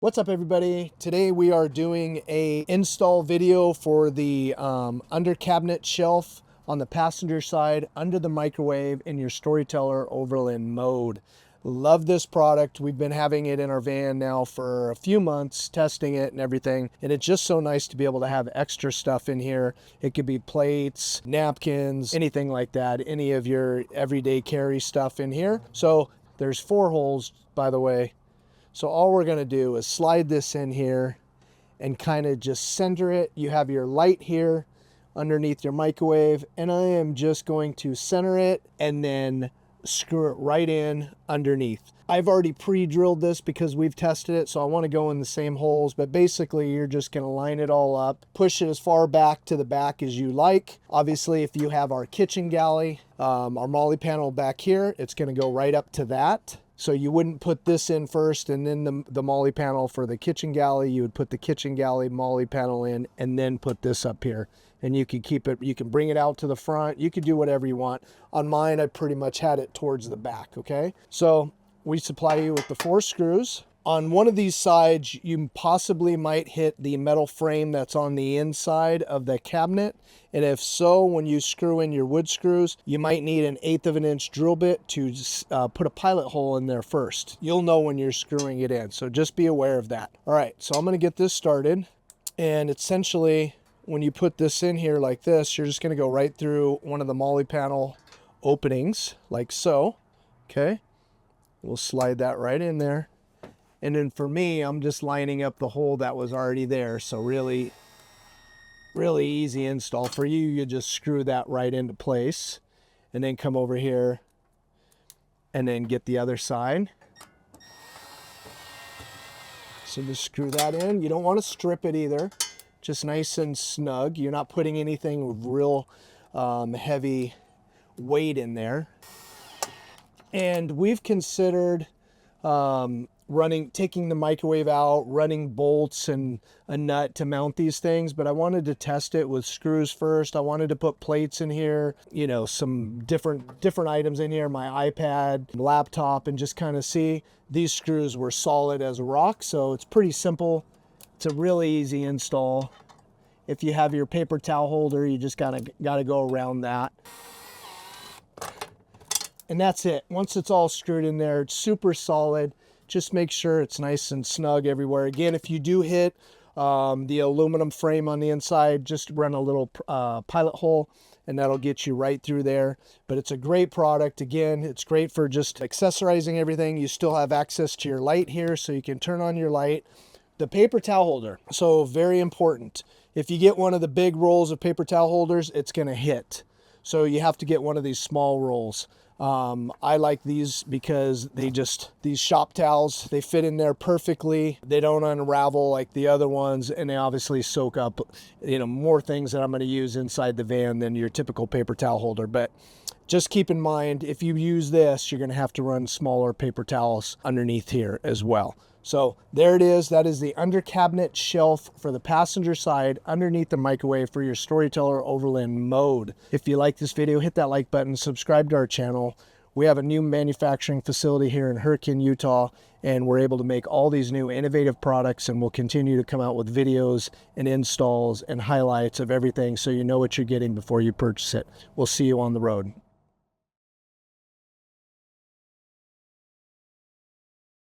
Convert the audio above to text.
What's up, everybody? Today we are doing a install video for the under cabinet shelf on the passenger side under the microwave in your Storyteller Overland mode. Love this product. We've been having it in our van now for a few months, testing it and everything, and it's just so nice to be able to have extra stuff in here. It could be plates, napkins, anything like that, any of your everyday carry stuff in here. So there's 4 holes, by the way. So all we're going to do is slide this in here and kind of just center it. You have your light here underneath your microwave, and I am just going to center it and then screw it right in underneath. I've already pre-drilled this because we've tested it, so I want to go in the same holes, but basically you're just going to line it all up, push it as far back to the back as you like. Obviously, if you have our kitchen galley, our molly panel back here, it's going to go right up to that. So you wouldn't put this in first and then the molly panel for the kitchen galley. You would put the kitchen galley molly panel in and then put this up here. And you can keep it, you can bring it out to the front. You can do whatever you want. On mine, I pretty much had it towards the back, okay? So we supply you with the 4 screws. On one of these sides, you possibly might hit the metal frame that's on the inside of the cabinet. And if so, when you screw in your wood screws, you might need an 1/8 of an inch drill bit to put a pilot hole in there first. You'll know when you're screwing it in, so just be aware of that. All right, so I'm gonna get this started. And essentially, when you put this in here like this, you're just gonna go right through one of the molly panel openings, like so, okay? We'll slide that right in there. And then for me, I'm just lining up the hole that was already there. So really easy install. For you, you just screw that right into place and then come over here and then get the other side. So just screw that in. You don't want to strip it either. Just nice and snug. You're not putting anything with real heavy weight in there. And we've considered taking the microwave out, running bolts and a nut to mount these things, but I wanted to test it with screws first. I wanted to put plates in here, you know, some different items in here, my iPad, laptop, and just kind of see. These screws were solid as a rock, so it's pretty simple. It's a really easy install. If you have your paper towel holder, you just gotta go around that. And that's it. Once it's all screwed in there, it's super solid. Just make sure it's nice and snug everywhere. Again, if you do hit the aluminum frame on the inside, just run a little pilot hole and that'll get you right through there. But it's a great product. Again, it's great for just accessorizing everything. You still have access to your light here, so you can turn on your light. The paper towel holder, so very important. If you get one of the big rolls of paper towel holders, it's gonna hit. So you have to get one of these small rolls. I like these because these shop towels, they fit in there perfectly. They don't unravel like the other ones, and they obviously soak up, you know, more things that I'm going to use inside the van than your typical paper towel holder. But just keep in mind, if you use this, you're going to have to run smaller paper towels underneath here as well. So there it is. That is the under cabinet shelf for the passenger side underneath the microwave for your Storyteller Overland mode. If you like this video, hit that like button, subscribe to our channel. We have a new manufacturing facility here in Hurricane, Utah, and we're able to make all these new innovative products, and we'll continue to come out with videos and installs and highlights of everything so you know what you're getting before you purchase it. We'll see you on the road.